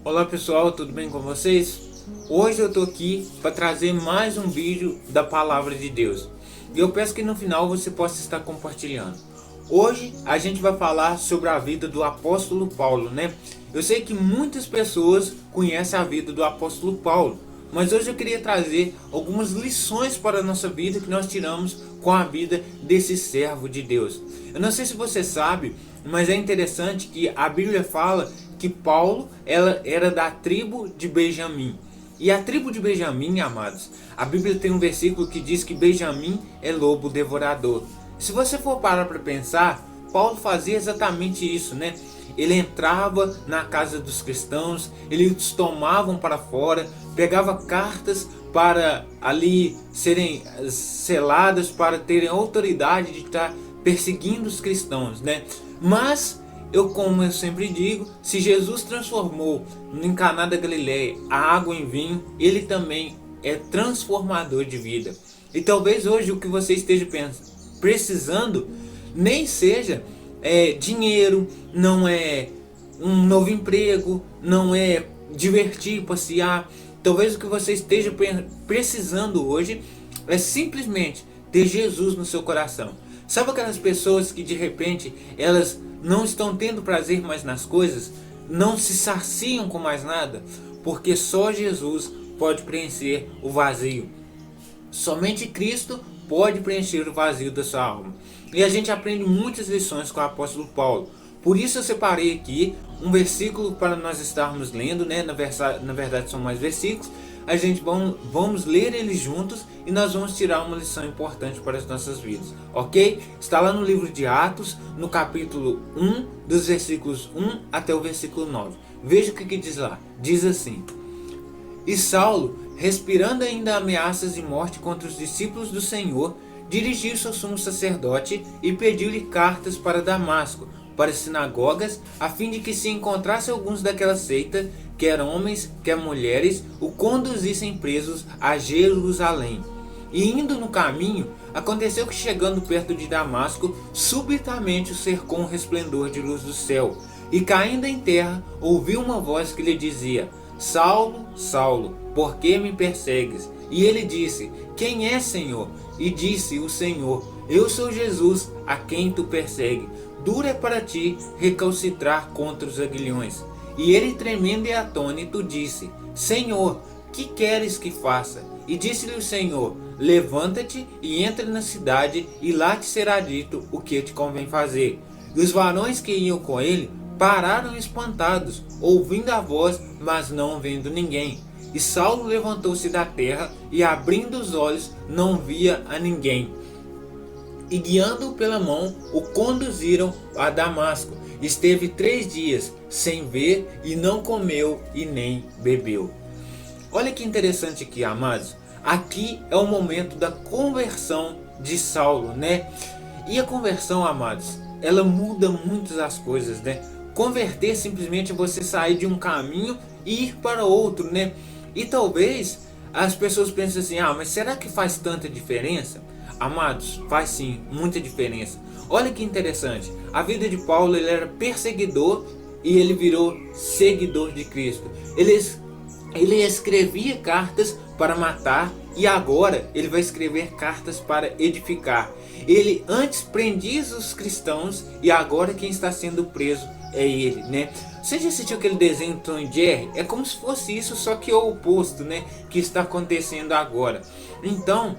Olá pessoal, tudo bem com vocês? Hoje eu tô aqui para trazer mais um vídeo da Palavra de Deus. E eu peço que no final você possa estar compartilhando. Hoje a gente vai falar sobre a vida do apóstolo Paulo, né? Eu sei que muitas pessoas conhecem a vida do apóstolo Paulo, mas hoje eu queria trazer algumas lições para a nossa vida que nós tiramos com a vida desse servo de Deus. Eu não sei se você sabe, mas é interessante que a Bíblia fala que Paulo ela era da tribo de Benjamim. E a tribo de Benjamim, amados, a Bíblia tem um versículo que diz que Benjamim é lobo devorador. Se você for parar para pensar, Paulo fazia exatamente isso, né? Ele entrava na casa dos cristãos, eles tomavam para fora, pegava cartas para ali serem seladas, para terem autoridade de estar perseguindo os cristãos, né? Mas como eu sempre digo, se Jesus transformou em Caná da Galileia a água em vinho, ele também é transformador de vida. E talvez hoje o que você esteja precisando nem seja dinheiro, não é um novo emprego, não é divertir, passear. Talvez o que você esteja precisando hoje é simplesmente ter Jesus no seu coração. Sabe aquelas pessoas que de repente elas não estão tendo prazer mais nas coisas, não se saciam com mais nada, porque só Jesus pode preencher o vazio. Somente Cristo pode preencher o vazio da sua alma. E a gente aprende muitas lições com o apóstolo Paulo. Por isso eu separei aqui um versículo para nós estarmos lendo, né? Na verdade são mais versículos. A gente vamos ler eles juntos e nós vamos tirar uma lição importante para as nossas vidas, ok? Está lá no livro de Atos, no capítulo 1, dos versículos 1 até o versículo 9. Veja o que diz lá. Diz assim: E Saulo, respirando ainda ameaças de morte contra os discípulos do Senhor, dirigiu-se ao sumo sacerdote e pediu-lhe cartas para Damasco, para as sinagogas, a fim de que se encontrasse alguns daquela seita, quer homens, quer mulheres, o conduzissem presos a Jerusalém. E indo no caminho, aconteceu que chegando perto de Damasco, subitamente o cercou um resplendor de luz do céu, e caindo em terra, ouviu uma voz que lhe dizia: Saulo, Saulo, por que me persegues? E ele disse: Quem é, Senhor? E disse o Senhor: Eu sou Jesus, a quem tu persegue. Duro é para ti recalcitrar contra os aguilhões. E ele, tremendo e atônito, disse: Senhor, que queres que faça? E disse-lhe o Senhor: Levanta-te e entra na cidade, e lá te será dito o que te convém fazer. E os varões que iam com ele pararam espantados, ouvindo a voz, mas não vendo ninguém. E Saulo levantou-se da terra e, abrindo os olhos, não via a ninguém. E guiando-o pela mão, o conduziram a Damasco. Esteve 3 dias sem ver, e não comeu e nem bebeu. Olha que interessante aqui, amados. Aqui é o momento da conversão de Saulo, né? E a conversão, amados, ela muda muitas as coisas, né? Converter simplesmente é você sair de um caminho e ir para outro, né? E talvez as pessoas pensem assim: mas será que faz tanta diferença? Amados, faz sim, muita diferença. Olha que interessante, a vida de Paulo, ele era perseguidor e ele virou seguidor de Cristo. Ele escrevia cartas para matar e agora ele vai escrever cartas para edificar. Ele antes prendia os cristãos e agora quem está sendo preso é ele, né? Você já assistiu aquele desenho Tom e Jerry? É como se fosse isso, só que é o oposto, né? Que está acontecendo agora. Então,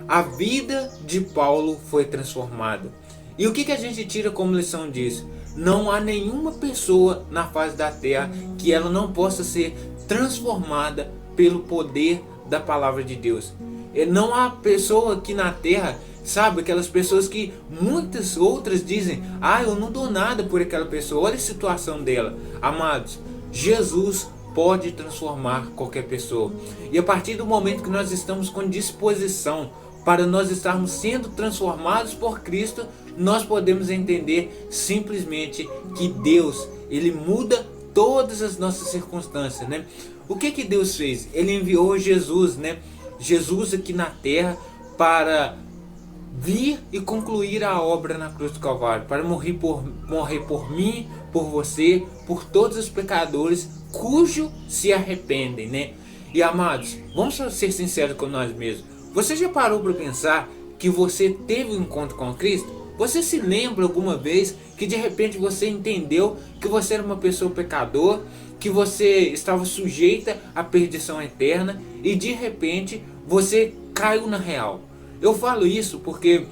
a vida de Paulo foi transformada. E o que a gente tira como lição disso? Não há nenhuma pessoa na face da terra que ela não possa ser transformada pelo poder da palavra de Deus. Não há pessoa aqui na terra, sabe, aquelas pessoas que muitas outras dizem: eu não dou nada por aquela pessoa, olha a situação dela. Amados, Jesus pode transformar qualquer pessoa. E a partir do momento que nós estamos com disposição para nós estarmos sendo transformados por Cristo, nós podemos entender simplesmente que Deus, ele muda todas as nossas circunstâncias, né? O que Deus fez? Ele enviou Jesus, né? Jesus aqui na terra para vir e concluir a obra na cruz do Calvário, para morrer por mim, por você, por todos os pecadores cujo se arrependem, né? E amados, vamos ser sinceros com nós mesmos. Você já parou para pensar que você teve um encontro com Cristo? Você se lembra alguma vez que de repente você entendeu que você era uma pessoa pecador, que você estava sujeita à perdição eterna e de repente você caiu na real? Eu falo isso porque,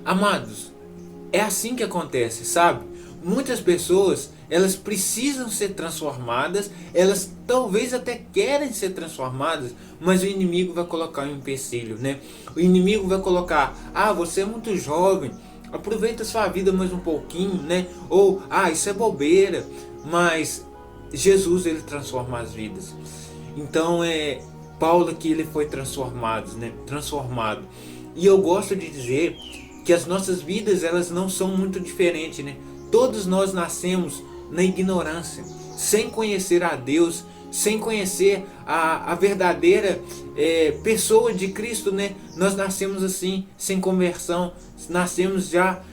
amados, é assim que acontece, sabe? Muitas pessoas, elas precisam ser transformadas, elas talvez até querem ser transformadas, mas o inimigo vai colocar um empecilho, né? O inimigo vai colocar: ah, você é muito jovem, aproveita a sua vida mais um pouquinho, né? Ou, ah, isso é bobeira. Mas Jesus, ele transforma as vidas. Então Paulo aqui, ele foi transformado, né? Transformado. E eu gosto de dizer que as nossas vidas, elas não são muito diferentes, né? Todos nós nascemos na ignorância, sem conhecer a Deus, sem conhecer a verdadeira pessoa de Cristo, né? Nós nascemos assim, sem conversão, nascemos já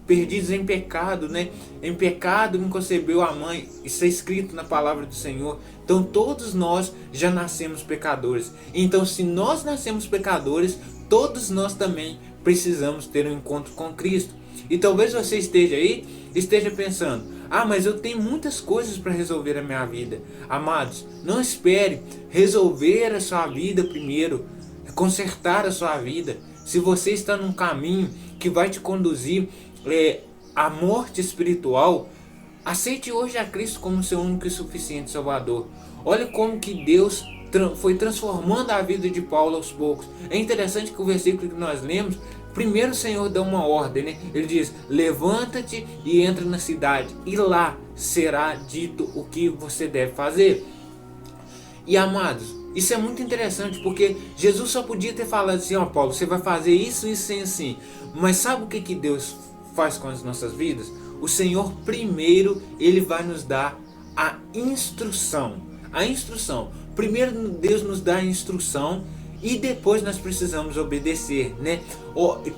perdidos em pecado, né? Em pecado me concebeu a mãe, isso é escrito na palavra do Senhor. Então todos nós já nascemos pecadores. Então se nós nascemos pecadores, todos nós também precisamos ter um encontro com Cristo. E talvez você esteja pensando: ah, mas eu tenho muitas coisas para resolver a minha vida. Amados, não espere resolver a sua vida primeiro, consertar a sua vida. Se você está num caminho que vai te conduzir à morte espiritual, aceite hoje a Cristo como seu único e suficiente Salvador. Olha como que Deus foi transformando a vida de Paulo aos poucos. É interessante que o versículo que nós lemos, primeiro o Senhor dá uma ordem, né? Ele diz: levanta-te e entra na cidade, e lá será dito o que você deve fazer. E amados, isso é muito interessante, porque Jesus só podia ter falado assim: ó, Paulo, você vai fazer isso, isso e assim. Mas sabe o que Deus faz com as nossas vidas? O Senhor primeiro, ele vai nos dar a instrução. A instrução. Primeiro Deus nos dá a instrução e depois nós precisamos obedecer, né?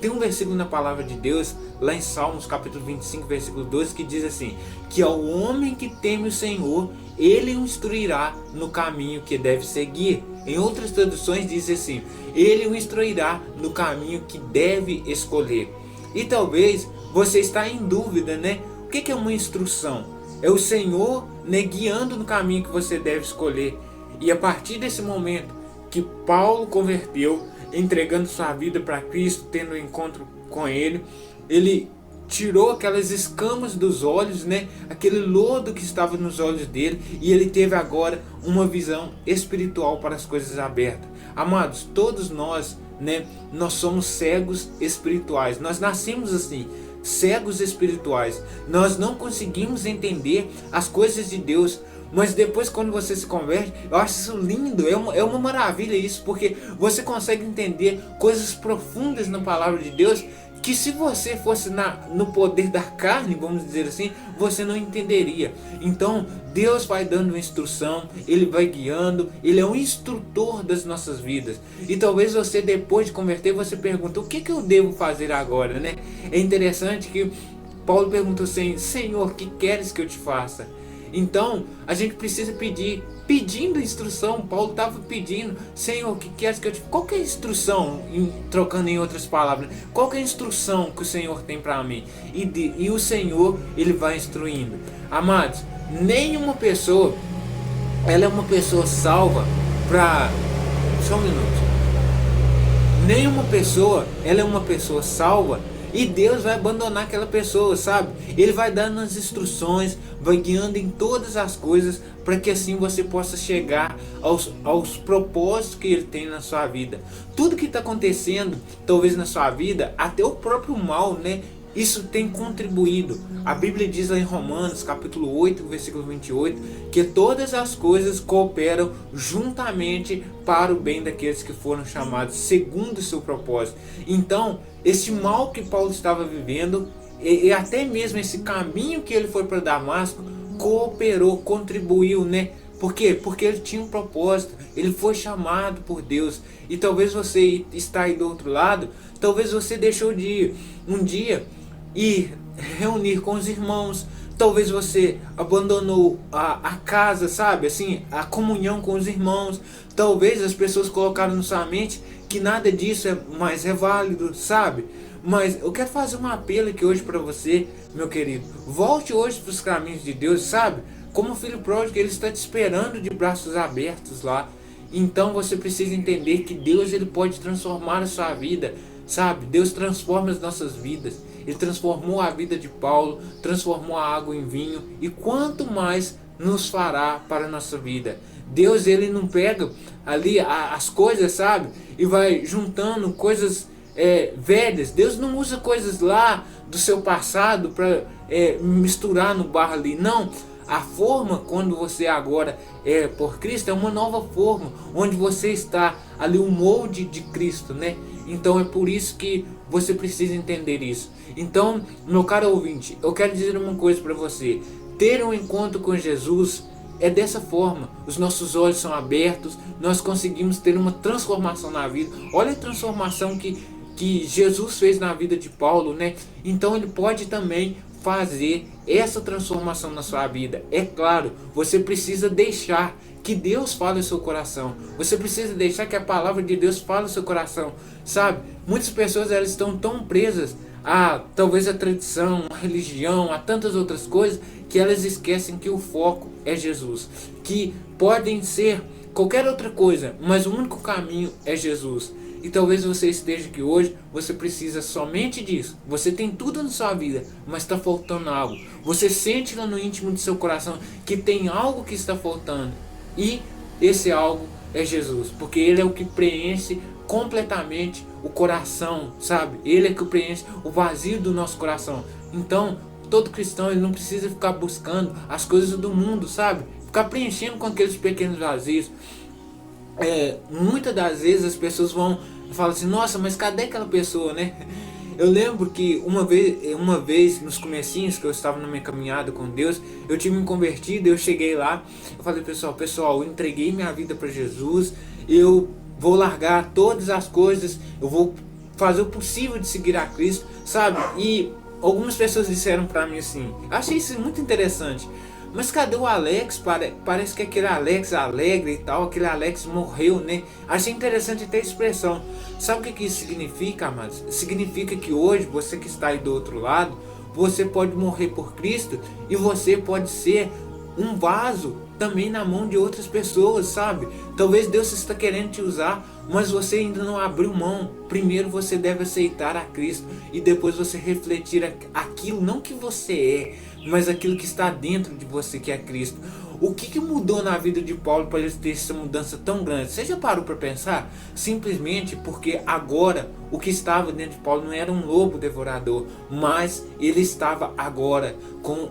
Tem um versículo na palavra de Deus, lá em Salmos capítulo 25, versículo 12, que diz assim: que ao homem que teme o Senhor, ele o instruirá no caminho que deve seguir. Em outras traduções diz assim: ele o instruirá no caminho que deve escolher. E talvez você está em dúvida, né? O que é uma instrução? É o Senhor, né, guiando no caminho que você deve escolher. E a partir desse momento que Paulo converteu, entregando sua vida para Cristo, tendo um encontro com Ele, ele tirou aquelas escamas dos olhos, né? Aquele lodo que estava nos olhos dele, e ele teve agora uma visão espiritual para as coisas abertas. Amados, todos nós, né, nós somos cegos espirituais. Nós nascemos assim, cegos espirituais. Nós não conseguimos entender as coisas de Deus. Mas depois, quando você se converte, eu acho isso lindo, é uma maravilha isso, porque você consegue entender coisas profundas na palavra de Deus, que se você fosse no poder da carne, vamos dizer assim, você não entenderia. Então Deus vai dando instrução, Ele vai guiando, Ele é um instrutor das nossas vidas. E talvez você, depois de converter, você pergunta: o que eu devo fazer agora, né? É interessante que Paulo perguntou assim: Senhor, o que queres que eu te faça? Então a gente precisa pedindo instrução. Paulo estava pedindo: Senhor, o que queres que eu te... Qual que é a instrução, trocando em outras palavras, qual que é a instrução que o Senhor tem para mim? E o Senhor, Ele vai instruindo. Amados, nenhuma pessoa, ela é uma pessoa salva para... Só um minuto. Nenhuma pessoa, ela é uma pessoa salva e Deus vai abandonar aquela pessoa, sabe? Ele vai dando as instruções, vai guiando em todas as coisas, para que assim você possa chegar aos propósitos que Ele tem na sua vida. Tudo que está acontecendo, talvez na sua vida, até o próprio mal, né? Isso tem contribuído. A Bíblia diz lá em Romanos, capítulo 8, versículo 28, que todas as coisas cooperam juntamente para o bem daqueles que foram chamados segundo o seu propósito. Então, esse mal que Paulo estava vivendo, e até mesmo esse caminho que ele foi para Damasco, cooperou, contribuiu, né? Por quê? Porque ele tinha um propósito, ele foi chamado por Deus. E talvez você está aí do outro lado, talvez você deixou de ir um dia e reunir com os irmãos. Talvez você abandonou a casa, sabe? Assim, a comunhão com os irmãos. Talvez as pessoas colocaram na sua mente que nada disso é válido, sabe? Mas eu quero fazer um apelo aqui hoje para você, meu querido. Volte hoje para os caminhos de Deus, sabe? Como o filho pródigo, ele está te esperando de braços abertos lá. Então você precisa entender que Deus, ele pode transformar a sua vida, sabe? Deus transforma as nossas vidas. Ele transformou a vida de Paulo, transformou a água em vinho, e quanto mais nos fará para a nossa vida. Deus, ele não pega ali as coisas, sabe? E vai juntando coisas velhas. Deus não usa coisas lá do seu passado para misturar no barro ali. Não. A forma, quando você agora é por Cristo, é uma nova forma, onde você está ali, o molde de Cristo, né? Então é por isso que você precisa entender isso. Então, meu caro ouvinte, eu quero dizer uma coisa para você. Ter um encontro com Jesus é dessa forma. Os nossos olhos são abertos, nós conseguimos ter uma transformação na vida. Olha a transformação que Jesus fez na vida de Paulo, né? Então ele pode também fazer essa transformação na sua vida. É claro, você precisa deixar que Deus fale no seu coração. Você precisa deixar que a palavra de Deus fale no seu coração, sabe? Muitas pessoas, elas estão tão presas a talvez a tradição, a religião, a tantas outras coisas, que elas esquecem que o foco é Jesus. Que podem ser qualquer outra coisa, mas o único caminho é Jesus. E talvez você esteja aqui hoje, você precisa somente disso. Você tem tudo na sua vida, mas está faltando algo. Você sente lá no íntimo do seu coração que tem algo que está faltando. E esse algo é Jesus, porque Ele é o que preenche completamente o coração, sabe? Ele é que preenche o vazio do nosso coração. Então, todo cristão, ele não precisa ficar buscando as coisas do mundo, sabe? Ficar preenchendo com aqueles pequenos vazios. Muitas das vezes as pessoas vão falar assim: nossa, mas cadê aquela pessoa, né? Eu lembro que uma vez nos comecinhos que eu estava na minha caminhada com Deus, eu tinha me convertido. Eu cheguei lá, eu falei: pessoal, eu entreguei minha vida para Jesus, eu vou largar todas as coisas, eu vou fazer o possível de seguir a Cristo, sabe? E algumas pessoas disseram para mim assim, achei isso muito interessante: mas cadê o Alex? Parece que aquele Alex alegre e tal, aquele Alex morreu, né? Achei interessante até a expressão. Sabe o que isso significa, amados? Significa que hoje, você que está aí do outro lado, você pode morrer por Cristo e você pode ser um vaso também na mão de outras pessoas, sabe? Talvez Deus está querendo te usar, mas você ainda não abriu mão. Primeiro você deve aceitar a Cristo e depois você refletir aquilo, não que você mas aquilo que está dentro de você, que é Cristo. O que mudou na vida de Paulo para ele ter essa mudança tão grande? Você já parou para pensar? Simplesmente porque agora o que estava dentro de Paulo não era um lobo devorador, mas ele estava agora com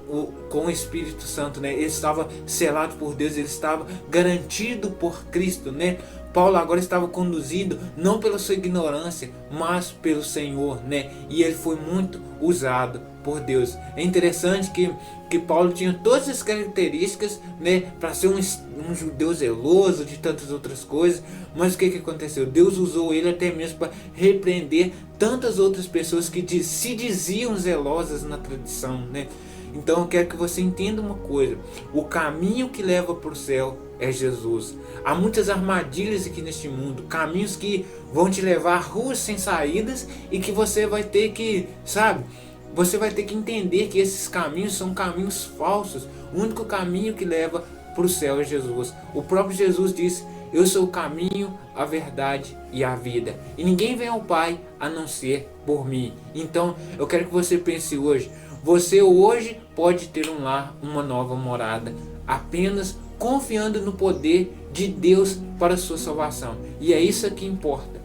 o Espírito Santo, né? Ele estava selado por Deus, ele estava garantido por Cristo, né? Paulo agora estava conduzido não pela sua ignorância, mas pelo Senhor, né? E ele foi muito usado por Deus. É interessante que Paulo tinha todas as características, né, para ser um judeu zeloso, de tantas outras coisas. Mas o que aconteceu? Deus usou ele até mesmo para repreender tantas outras pessoas que se diziam zelosas na tradição, né? Então eu quero que você entenda uma coisa: o caminho que leva para o céu é Jesus. Há muitas armadilhas aqui neste mundo, caminhos que vão te levar a ruas sem saídas e que você vai ter que, sabe, você vai ter que entender que esses caminhos são caminhos falsos. O único caminho que leva para o céu é Jesus. O próprio Jesus disse: eu sou o caminho, a verdade e a vida, e ninguém vem ao Pai a não ser por mim. Então eu quero que você pense hoje: você hoje pode ter um lar, uma nova morada, apenas confiando no poder de Deus para a sua salvação. E é isso que importa.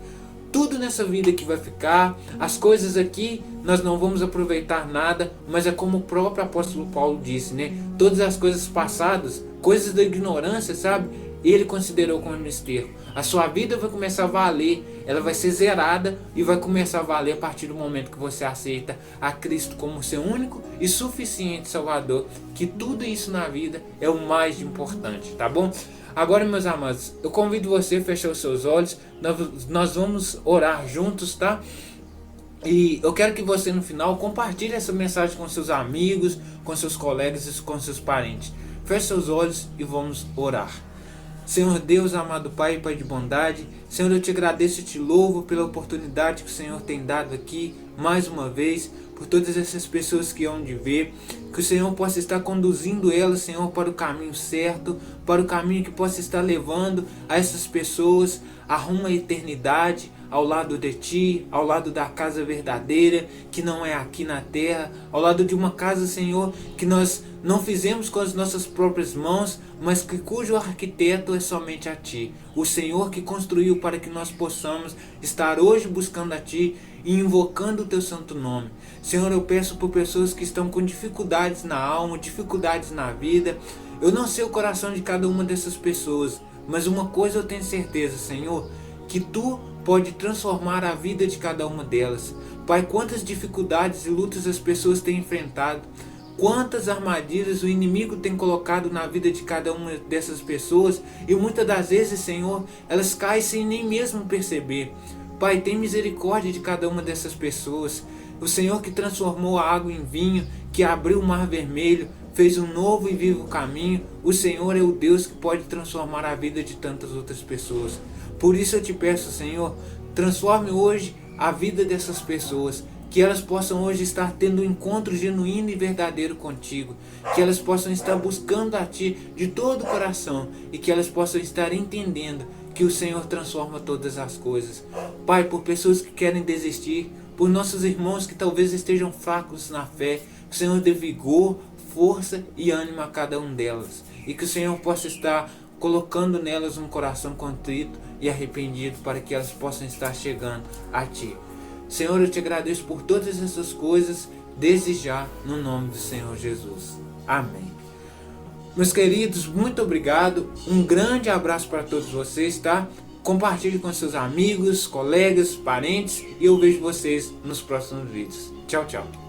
Tudo nessa vida que vai ficar, as coisas aqui, nós não vamos aproveitar nada, mas é como o próprio apóstolo Paulo disse, né? Todas as coisas passadas, coisas da ignorância, sabe? Ele considerou como esterco. A sua vida vai começar a valer, ela vai ser zerada e vai começar a valer a partir do momento que você aceita a Cristo como seu único e suficiente Salvador, que tudo isso na vida é o mais importante, tá bom? Agora, meus amados, eu convido você a fechar os seus olhos, nós vamos orar juntos, tá? E eu quero que você no final compartilhe essa mensagem com seus amigos, com seus colegas e com seus parentes. Feche seus olhos e vamos orar. Senhor Deus, amado Pai, Pai de bondade, Senhor, eu te agradeço e te louvo pela oportunidade que o Senhor tem dado aqui, mais uma vez, por todas essas pessoas que hão de ver, que o Senhor possa estar conduzindo elas, Senhor, para o caminho certo, para o caminho que possa estar levando a essas pessoas a rumo à eternidade, ao lado de Ti, ao lado da casa verdadeira, que não é aqui na terra, ao lado de uma casa, Senhor, que nós não fizemos com as nossas próprias mãos, mas que cujo arquiteto é somente a Ti, o Senhor que construiu para que nós possamos estar hoje buscando a Ti e invocando o Teu santo nome. Senhor, eu peço por pessoas que estão com dificuldades na alma, dificuldades na vida. Eu não sei o coração de cada uma dessas pessoas, mas uma coisa eu tenho certeza, Senhor, que Tu pode transformar a vida de cada uma delas. Pai, quantas dificuldades e lutas as pessoas têm enfrentado, quantas armadilhas o inimigo tem colocado na vida de cada uma dessas pessoas, e muitas das vezes, Senhor, elas caem sem nem mesmo perceber. Pai, tem misericórdia de cada uma dessas pessoas. O Senhor que transformou a água em vinho, que abriu o mar vermelho, fez um novo e vivo caminho. O Senhor é o Deus que pode transformar a vida de tantas outras pessoas. Por isso eu te peço, Senhor, transforme hoje a vida dessas pessoas, que elas possam hoje estar tendo um encontro genuíno e verdadeiro contigo, que elas possam estar buscando a Ti de todo o coração e que elas possam estar entendendo que o Senhor transforma todas as coisas. Pai, por pessoas que querem desistir, por nossos irmãos que talvez estejam fracos na fé, que o Senhor dê vigor, força e ânimo a cada um delas, e que o Senhor possa estar colocando nelas um coração contrito e arrependido para que elas possam estar chegando a Ti. Senhor, eu te agradeço por todas essas coisas, desde já, no nome do Senhor Jesus. Amém. Meus queridos, muito obrigado. Um grande abraço para todos vocês, tá? Compartilhe com seus amigos, colegas, parentes e eu vejo vocês nos próximos vídeos. Tchau, tchau.